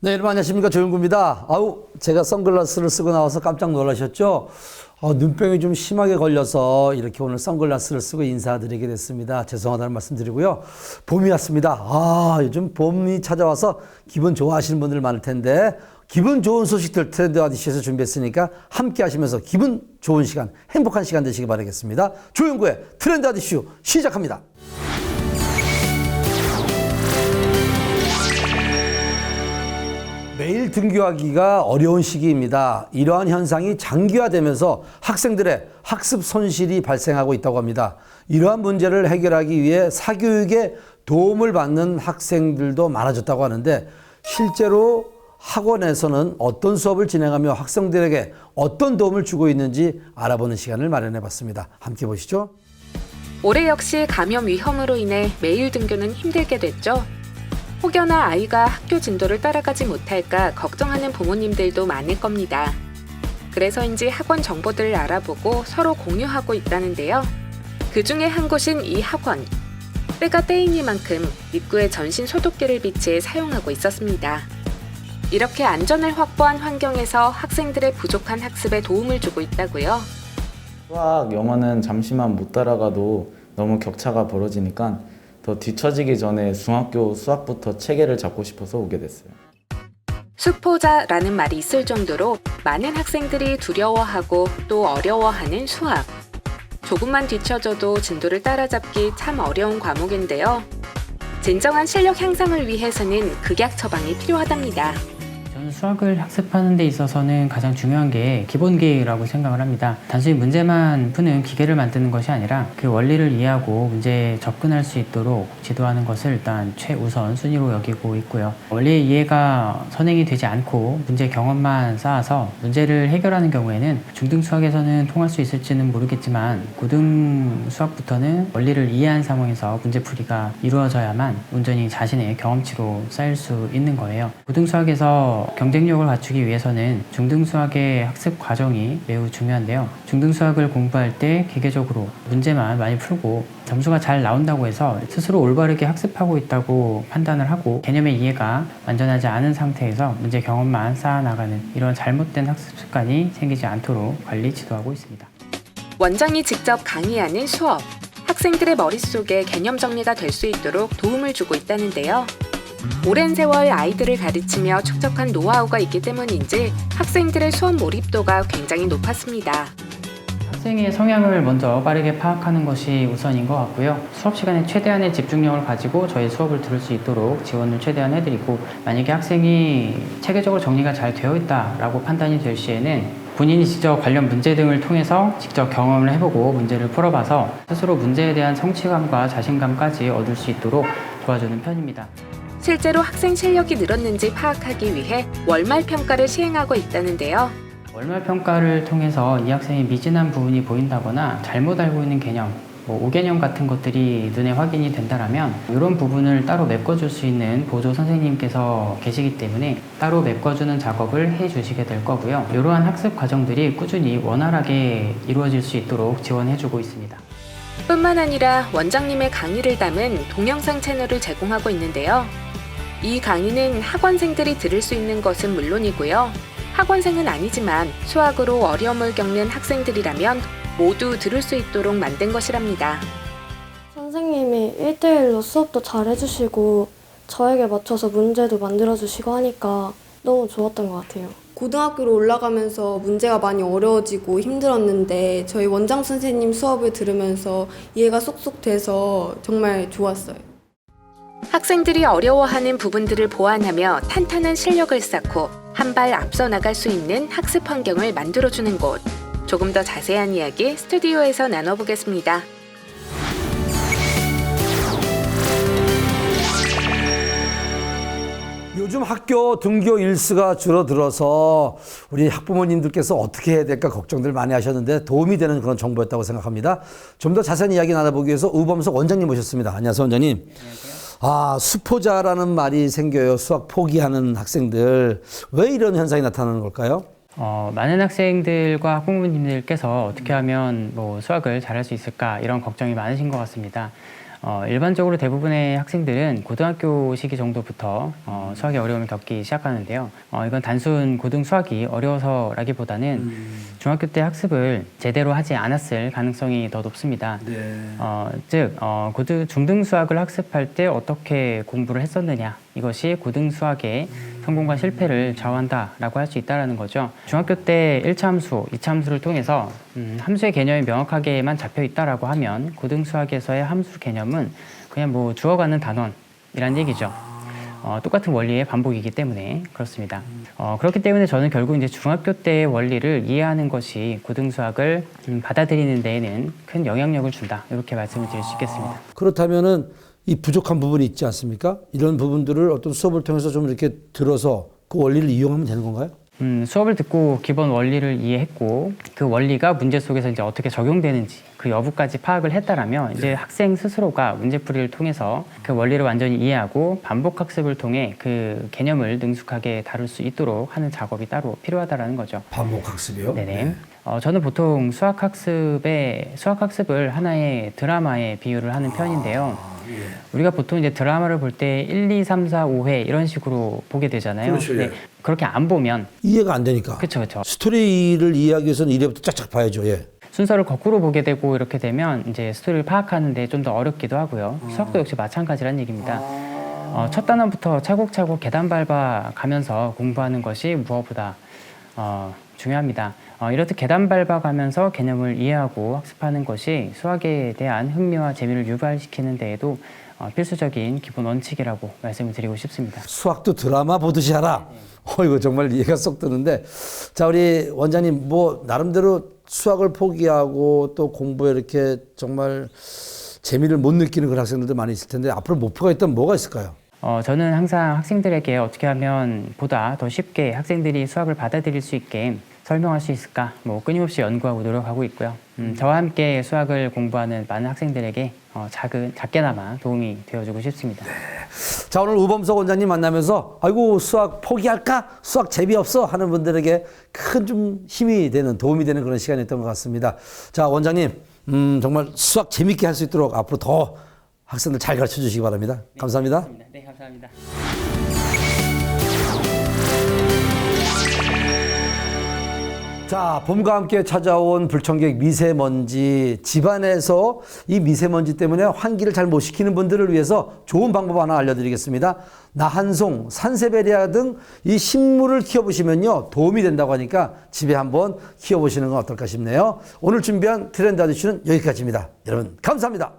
네, 여러분 안녕하십니까. 조영구입니다. 제가 선글라스를 쓰고 나와서 깜짝 놀라셨죠? 눈병이 좀 심하게 걸려서 이렇게 오늘 선글라스를 쓰고 인사드리게 됐습니다. 죄송하다는 말씀 드리고요. 봄이 왔습니다. 요즘 봄이 찾아와서 기분 좋아하시는 분들 많을 텐데 기분 좋은 소식들 트렌드 아디쇼에서 준비했으니까 함께 하시면서 기분 좋은 시간, 행복한 시간 되시기 바라겠습니다. 조영구의 트렌드 아디쇼 시작합니다. 매일 등교하기가 어려운 시기입니다. 이러한 현상이 장기화되면서 학생들의 학습 손실이 발생하고 있다고 합니다. 이러한 문제를 해결하기 위해 사교육에 도움을 받는 학생들도 많아졌다고 하는데 실제로 학원에서는 어떤 수업을 진행하며 학생들에게 어떤 도움을 주고 있는지 알아보는 시간을 마련해 봤습니다. 함께 보시죠. 올해 역시 감염 위험으로 인해 매일 등교는 힘들게 됐죠. 혹여나 아이가 학교 진도를 따라가지 못할까 걱정하는 부모님들도 많을 겁니다. 그래서인지 학원 정보들을 알아보고 서로 공유하고 있다는데요. 그 중에 한 곳인 이 학원. 때가 때이니만큼 입구에 전신 소독기를 비치해 사용하고 있었습니다. 이렇게 안전을 확보한 환경에서 학생들의 부족한 학습에 도움을 주고 있다고요. 수학, 영어는 잠시만 못 따라가도 너무 격차가 벌어지니까 더 뒤처지기 전에 중학교 수학부터 체계를 잡고 싶어서 오게 됐어요. 수포자라는 말이 있을 정도로 많은 학생들이 두려워하고 또 어려워하는 수학. 조금만 뒤처져도 진도를 따라잡기 참 어려운 과목인데요. 진정한 실력 향상을 위해서는 극약 처방이 필요하답니다. 저는 수학을 학습하는 데 있어서는 가장 중요한 게 기본기라고 생각을 합니다. 단순히 문제만 푸는 기계를 만드는 것이 아니라 그 원리를 이해하고 문제에 접근할 수 있도록 지도하는 것을 일단 최우선 순위로 여기고 있고요. 원리의 이해가 선행이 되지 않고 문제 경험만 쌓아서 문제를 해결하는 경우에는 중등 수학에서는 통할 수 있을지는 모르겠지만 고등 수학부터는 원리를 이해한 상황에서 문제풀이가 이루어져야만 온전히 자신의 경험치로 쌓일 수 있는 거예요. 고등 수학에서 경쟁력을 갖추기 위해서는 중등 수학의 학습 과정이 매우 중요한데요. 중등 수학을 공부할 때 기계적으로 문제만 많이 풀고 점수가 잘 나온다고 해서 스스로 올바르게 학습하고 있다고 판단을 하고 개념의 이해가 완전하지 않은 상태에서 문제 경험만 쌓아나가는 이런 잘못된 학습 습관이 생기지 않도록 관리 지도하고 있습니다. 원장이 직접 강의하는 수업. 학생들의 머릿속에 개념 정리가 될 수 있도록 도움을 주고 있다는데요. 오랜 세월 아이들을 가르치며 축적한 노하우가 있기 때문인지 학생들의 수업 몰입도가 굉장히 높았습니다. 학생의 성향을 먼저 빠르게 파악하는 것이 우선인 것 같고요. 수업 시간에 최대한의 집중력을 가지고 저희 수업을 들을 수 있도록 지원을 최대한 해드리고, 만약에 학생이 체계적으로 정리가 잘 되어 있다라고 판단이 될 시에는 본인이 직접 관련 문제 등을 통해서 직접 경험을 해보고 문제를 풀어봐서 스스로 문제에 대한 성취감과 자신감까지 얻을 수 있도록 도와주는 편입니다. 실제로 학생 실력이 늘었는지 파악하기 위해 월말 평가를 시행하고 있다는데요. 월말 평가를 통해서 이 학생이 미진한 부분이 보인다거나 잘못 알고 있는 개념, 오개념 같은 것들이 눈에 확인이 된다면 이런 부분을 따로 메꿔줄 수 있는 보조 선생님께서 계시기 때문에 따로 메꿔주는 작업을 해주시게 될 거고요. 이러한 학습 과정들이 꾸준히 원활하게 이루어질 수 있도록 지원해주고 있습니다. 뿐만 아니라 원장님의 강의를 담은 동영상 채널을 제공하고 있는데요. 이 강의는 학원생들이 들을 수 있는 것은 물론이고요. 학원생은 아니지만 수학으로 어려움을 겪는 학생들이라면 모두 들을 수 있도록 만든 것이랍니다. 선생님이 1대1로 수업도 잘 해주시고 저에게 맞춰서 문제도 만들어주시고 하니까 너무 좋았던 것 같아요. 고등학교로 올라가면서 문제가 많이 어려워지고 힘들었는데 저희 원장 선생님 수업을 들으면서 이해가 쏙쏙 돼서 정말 좋았어요. 학생들이 어려워하는 부분들을 보완하며 탄탄한 실력을 쌓고 한 발 앞서 나갈 수 있는 학습 환경을 만들어주는 곳. 조금 더 자세한 이야기 스튜디오에서 나눠보겠습니다. 요즘 학교 등교 일수가 줄어들어서 우리 학부모님들께서 어떻게 해야 될까 걱정들 많이 하셨는데 도움이 되는 그런 정보였다고 생각합니다. 좀 더 자세한 이야기 나눠보기 위해서 우범석 원장님 모셨습니다. 안녕하세요, 원장님. 안녕하세요. 수포자라는 말이 생겨요. 수학 포기하는 학생들. 왜 이런 현상이 나타나는 걸까요? 많은 학생들과 학부모님들께서 어떻게 하면 수학을 잘할 수 있을까 이런 걱정이 많으신 것 같습니다. 일반적으로 대부분의 학생들은 고등학교 시기 정도부터 수학에 어려움을 겪기 시작하는데요. 이건 단순 고등 수학이 어려워서라기보다는 중학교 때 학습을 제대로 하지 않았을 가능성이 더 높습니다. 즉 중등 수학을 학습할 때 어떻게 공부를 했었느냐, 이것이 고등 수학의 성공과 실패를 좌우한다라고 할 수 있다는 거죠. 중학교 때 1차 함수, 2차 함수를 통해서 함수의 개념이 명확하게만 잡혀 있다라고 하면 고등 수학에서의 함수 개념은 그냥 뭐 주어가는 단원이란 얘기죠. 똑같은 원리의 반복이기 때문에 그렇습니다. 그렇기 때문에 저는 결국 이제 중학교 때의 원리를 이해하는 것이 고등 수학을 받아들이는 데에는 큰 영향력을 준다, 이렇게 말씀을 드릴 수 있겠습니다. 그렇다면은 이 부족한 부분이 있지 않습니까? 이런 부분들을 어떤 수업을 통해서 좀 이렇게 들어서 그 원리를 이용하면 되는 건가요? 수업을 듣고 기본 원리를 이해했고 그 원리가 문제 속에서 이제 어떻게 적용되는지 그 여부까지 파악을 했다라면 이제 학생 스스로가 문제풀이를 통해서 그 원리를 완전히 이해하고 반복 학습을 통해 그 개념을 능숙하게 다룰 수 있도록 하는 작업이 따로 필요하다라는 거죠. 반복 학습이요? 네네. 저는 보통 수학 학습을 하나의 드라마에 비유를 하는 편인데요. 우리가 보통 이제 드라마를 볼 때 1, 2, 3, 4, 5회 이런 식으로 보게 되잖아요. 그렇죠, 예. 근데 그렇게 안 보면 이해가 안 되니까. 그렇죠. 스토리를 이해하기 위해서는 1회부터 쫙쫙 봐야죠. 예. 순서를 거꾸로 보게 되고 이렇게 되면 이제 스토리를 파악하는데 좀 더 어렵기도 하고요. 수학도 역시 마찬가지란 얘기입니다. 첫 단원부터 차곡차곡 계단 밟아 가면서 공부하는 것이 무엇보다 중요합니다. 이렇듯 계단 밟아가면서 개념을 이해하고 학습하는 것이 수학에 대한 흥미와 재미를 유발시키는 데에도 필수적인 기본 원칙이라고 말씀을 드리고 싶습니다. 수학도 드라마 보듯이 하라. 이거 정말 이해가 쏙 드는데. 자, 우리 원장님, 뭐, 나름대로 수학을 포기하고 또 공부에 이렇게 정말 재미를 못 느끼는 그런 학생들도 많이 있을 텐데 앞으로 목표가 있다면 뭐가 있을까요? 저는 항상 학생들에게 어떻게 하면 보다 더 쉽게 학생들이 수학을 받아들일 수 있게 설명할 수 있을까 끊임없이 연구하고 노력하고 있고요. 저와 함께 수학을 공부하는 많은 학생들에게 작게나마 도움이 되어주고 싶습니다. 자, 오늘 우범석 원장님 만나면서 아이고 수학 포기할까? 수학 재미없어? 하는 분들에게 큰 좀 힘이 되는, 도움이 되는 그런 시간이었던 것 같습니다. 자, 원장님 정말 수학 재밌게 할 수 있도록 앞으로 더 학생들 잘 가르쳐 주시기 바랍니다. 감사합니다. 네, 감사합니다. 자, 봄과 함께 찾아온 불청객 미세먼지. 집안에서 이 미세먼지 때문에 환기를 잘 못 시키는 분들을 위해서 좋은 방법 하나 알려드리겠습니다. 나한송, 산세베리아 등 이 식물을 키워보시면요 도움이 된다고 하니까 집에 한번 키워보시는 건 어떨까 싶네요. 오늘 준비한 트렌드 아저씨는 여기까지입니다. 여러분 감사합니다.